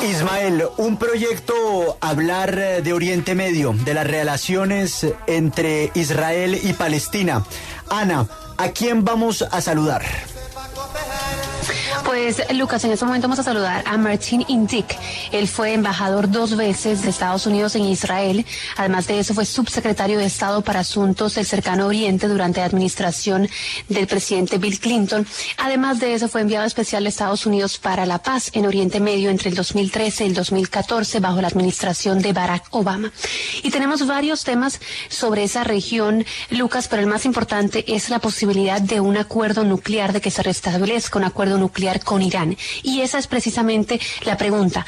Ismael, un proyecto hablar de Oriente Medio, de las relaciones entre Israel y Palestina. Ana, ¿a quién vamos a saludar? Pues, Lucas, en este momento vamos a saludar a Martin Indyk. Él fue embajador 2 veces de Estados Unidos en Israel. Además de eso, fue subsecretario de Estado para Asuntos del Cercano Oriente durante la administración del presidente Bill Clinton. Además de eso, fue enviado especial de Estados Unidos para la paz en Oriente Medio entre el 2013 y el 2014 bajo la administración de Barack Obama. Y tenemos varios temas sobre esa región, Lucas, pero el más importante es la posibilidad de un acuerdo nuclear, de que se restablezca un acuerdo nuclear con Irán. Y esa es precisamente la pregunta.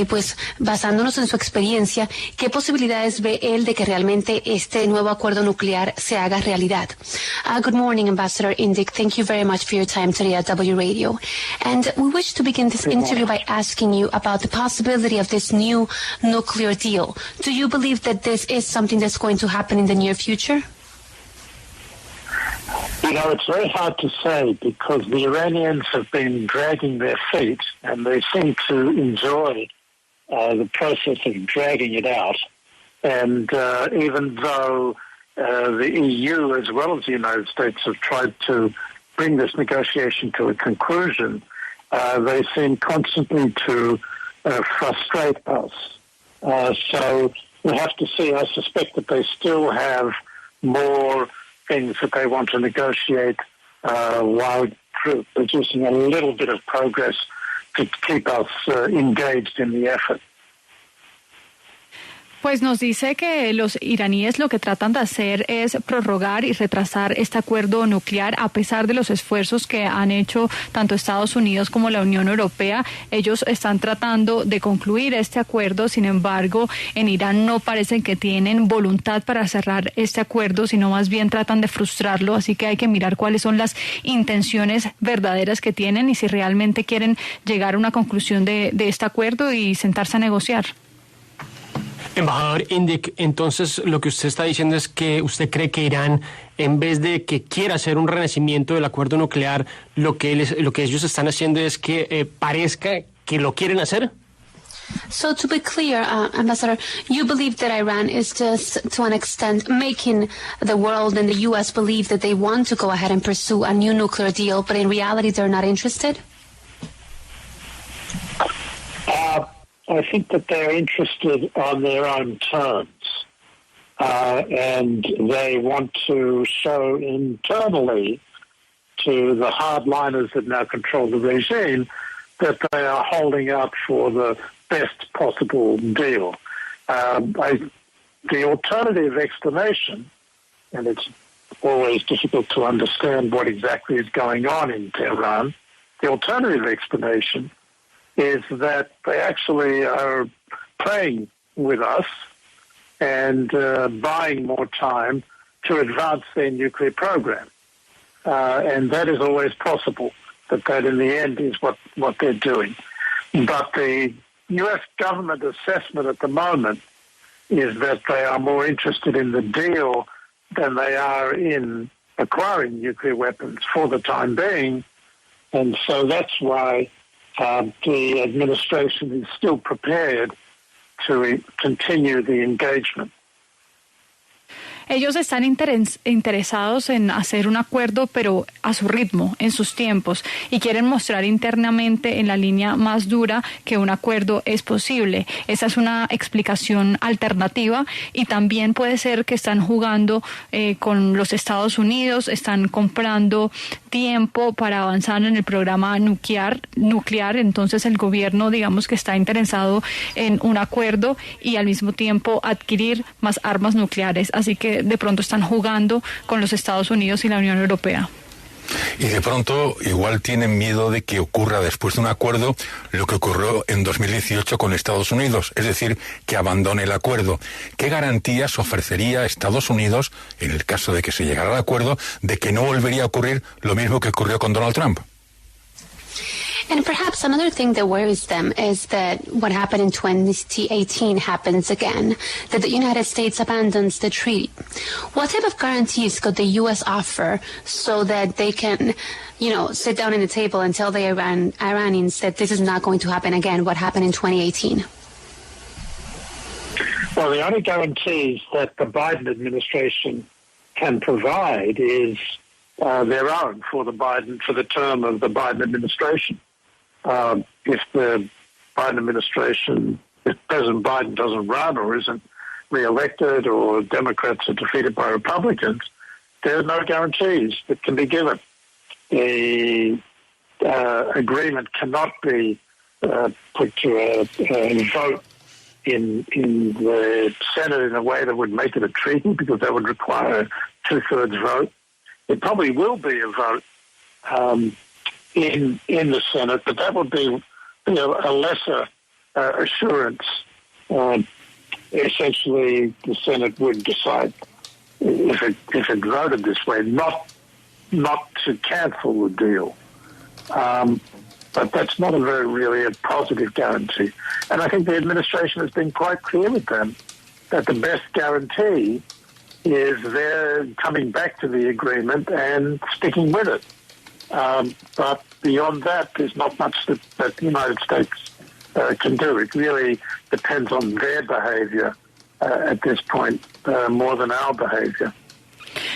Pues basándonos en su experiencia, ¿qué posibilidades ve él de que realmente este nuevo acuerdo nuclear se haga realidad? Good morning, Ambassador Indyk. Thank you very much for your time today at W Radio. And we wish to begin this interview by asking you about the possibility of this new nuclear deal. Do you believe that this is something that's going to happen in the near future? You know, it's very hard to say because the Iranians have been dragging their feet and they seem to enjoy the process of dragging it out. And even though the EU as well as the United States have tried to bring this negotiation to a conclusion, they seem constantly to frustrate us. So we'll have to see. I suspect that they still have more things that they want to negotiate while producing a little bit of progress to keep us engaged in the effort. Pues nos dice que los iraníes lo que tratan de hacer es prorrogar y retrasar este acuerdo nuclear a pesar de los esfuerzos que han hecho tanto Estados Unidos como la Unión Europea. Ellos están tratando de concluir este acuerdo, sin embargo, en Irán no parecen que tienen voluntad para cerrar este acuerdo, sino más bien tratan de frustrarlo, así que hay que mirar cuáles son las intenciones verdaderas que tienen y si realmente quieren llegar a una conclusión de este acuerdo y sentarse a negociar. Embajador Indyk, entonces lo que usted está diciendo es que usted cree que Irán, en vez de que quiera hacer un renacimiento del acuerdo nuclear, lo que ellos están haciendo es que parezca que lo quieren hacer. So to be clear, Ambassador, you believe that Iran is just, to an extent, making the world and the U.S. believe that they want to go ahead and pursue a new nuclear deal, but in reality they're not interested? I think that they're interested on their own terms, and they want to show internally to the hardliners that now control the regime that they are holding out for the best possible deal. The alternative explanation, and it's always difficult to understand what exactly is going on in Tehran, the alternative explanation is that they actually are playing with us and buying more time to advance their nuclear program. And that is always possible, that in the end is what they're doing. But the U.S. government assessment at the moment is that they are more interested in the deal than they are in acquiring nuclear weapons for the time being. And so that's why the administration is still prepared to continue the engagement. Ellos están interesados en hacer un acuerdo, pero a su ritmo, en sus tiempos, y quieren mostrar internamente en la línea más dura que un acuerdo es posible. Esa es una explicación alternativa y también puede ser que están jugando con los Estados Unidos, están comprando tiempo para avanzar en el programa nuclear, entonces el gobierno, digamos que está interesado en un acuerdo y al mismo tiempo adquirir más armas nucleares, así que de pronto están jugando con los Estados Unidos y la Unión Europea. Y de pronto igual tienen miedo de que ocurra después de un acuerdo lo que ocurrió en 2018 con Estados Unidos, es decir, que abandone el acuerdo. ¿Qué garantías ofrecería Estados Unidos, en el caso de que se llegara al acuerdo, de que no volvería a ocurrir lo mismo que ocurrió con Donald Trump? And perhaps another thing that worries them is that what happened in 2018 happens again, that the United States abandons the treaty. What type of guarantees could the U.S. offer so that they can, sit down at the table and tell the Iranians that this is not going to happen again, what happened in 2018? Well, the only guarantees that the Biden administration can provide is their own for the term of the Biden administration. If the Biden administration, if President Biden doesn't run or isn't reelected or Democrats are defeated by Republicans, there are no guarantees that can be given. The agreement cannot be put to a vote in the Senate in a way that would make it a treaty, because that would require a two-thirds vote. It probably will be a vote in the Senate, but that would be a lesser assurance. Essentially, the Senate would decide if it voted this way, not to cancel the deal. But that's not really a positive guarantee. And I think the administration has been quite clear with them that the best guarantee is they're coming back to the agreement and sticking with it. But beyond that, there's not much that the United States can do. It really depends on their behavior at this point, more than our behavior.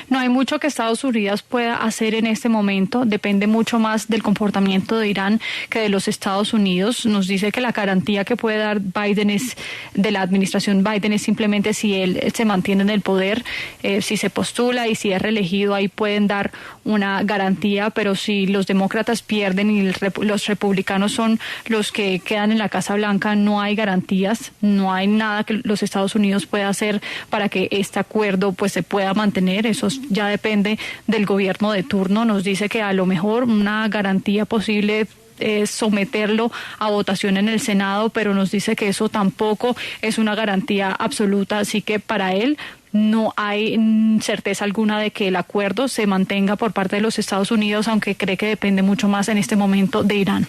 No hay mucho que Estados Unidos pueda hacer en este momento, depende mucho más del comportamiento de Irán que de los Estados Unidos. Nos dice que la garantía que puede dar de la administración Biden es simplemente si él se mantiene en el poder, si se postula y si es reelegido, ahí pueden dar una garantía, pero si los demócratas pierden y los republicanos son los que quedan en la Casa Blanca, no hay garantías, no hay nada que los Estados Unidos pueda hacer para que este acuerdo pues se pueda mantener. Eso ya depende del gobierno de turno. Nos dice que a lo mejor una garantía posible es someterlo a votación en el Senado, pero nos dice que eso tampoco es una garantía absoluta, así que para él no hay certeza alguna de que el acuerdo se mantenga por parte de los Estados Unidos, aunque cree que depende mucho más en este momento de Irán.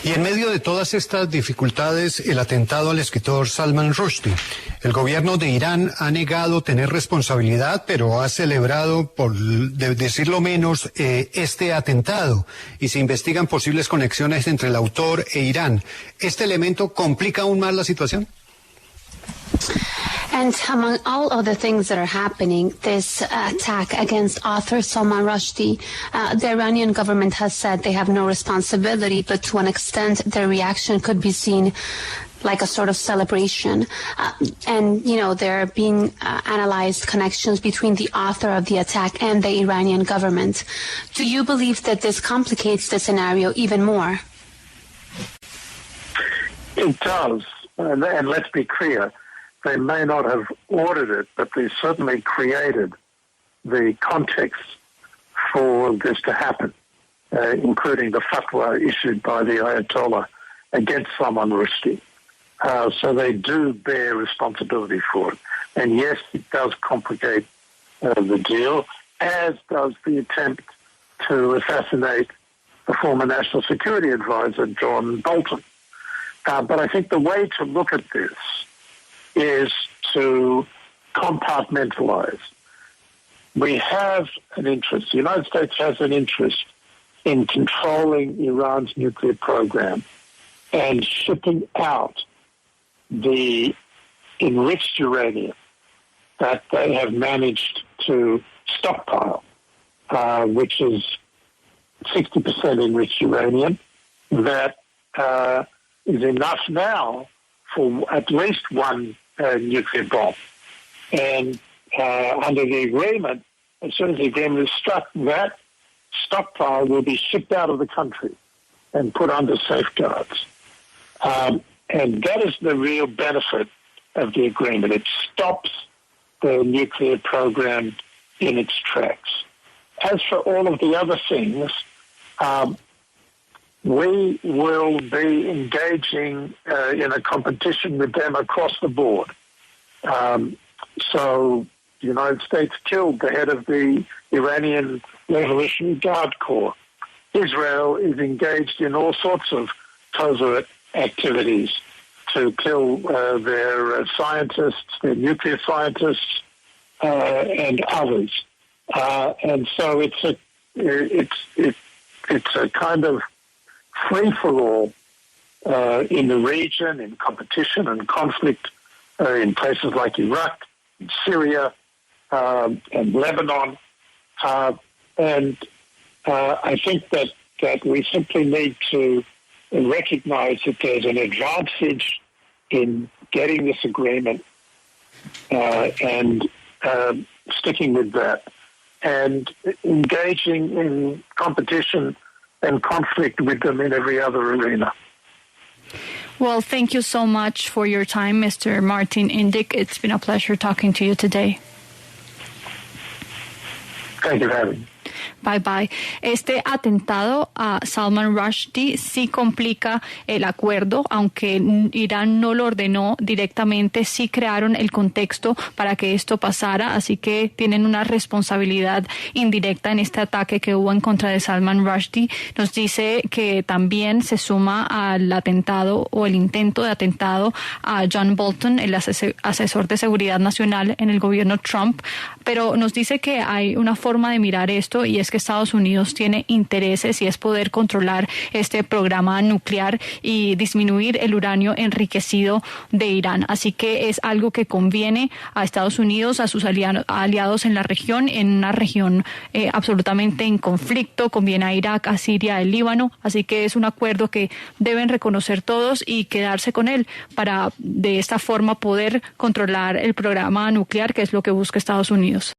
Y en medio de todas estas dificultades, el atentado al escritor Salman Rushdie. El gobierno de Irán ha negado tener responsabilidad, pero ha celebrado, por decirlo menos, este atentado, y se investigan posibles conexiones entre el autor e Irán. ¿Este elemento complica aún más la situación? And among all other things that are happening, this attack against author Salman Rushdie, the Iranian government has said they have no responsibility, but to an extent their reaction could be seen like a sort of celebration. And, there are being analyzed connections between the author of the attack and the Iranian government. Do you believe that this complicates the scenario even more? It does. And let's be clear. They may not have ordered it, but they certainly created the context for this to happen, including the fatwa issued by the Ayatollah against Salman Rushdie. So they do bear responsibility for it. And yes, it does complicate the deal, as does the attempt to assassinate the former National Security Advisor, John Bolton. But I think the way to look at this is to compartmentalize. We have an interest, the United States has an interest in controlling Iran's nuclear program and shipping out the enriched uranium that they have managed to stockpile, which is 60% enriched uranium, that is enough now for at least one nuclear bomb. And under the agreement, as soon as the agreement is struck, that stockpile will be shipped out of the country and put under safeguards. And that is the real benefit of the agreement. It stops the nuclear program in its tracks. As for all of the other things, we will be engaging in a competition with them across the board. So the United States killed the head of the Iranian Revolutionary Guard Corps. Israel is engaged in all sorts of covert activities to kill their scientists, their nuclear scientists, and others. And so it's a kind of free-for-all in the region, in competition and conflict in places like Iraq, in Syria, and Lebanon. And I think that we simply need to recognize that there's an advantage in getting this agreement and sticking with that, and engaging in competition and conflict with them in every other arena. Well, thank you so much for your time, Mr. Martin Indyk. It's been a pleasure talking to you today. Thank you for having me. Bye bye. Este atentado a Salman Rushdie sí complica el acuerdo, aunque Irán no lo ordenó directamente, sí crearon el contexto para que esto pasara, así que tienen una responsabilidad indirecta en este ataque que hubo en contra de Salman Rushdie. Nos dice que también se suma al atentado o el intento de atentado a John Bolton, el asesor de seguridad nacional en el gobierno Trump, pero nos dice que hay una forma de mirar esto, y es que Estados Unidos tiene intereses, y es poder controlar este programa nuclear y disminuir el uranio enriquecido de Irán. Así que es algo que conviene a Estados Unidos, a sus aliados en la región, en una región absolutamente en conflicto, conviene a Irak, a Siria, al Líbano. Así que es un acuerdo que deben reconocer todos y quedarse con él para de esta forma poder controlar el programa nuclear, que es lo que busca Estados Unidos.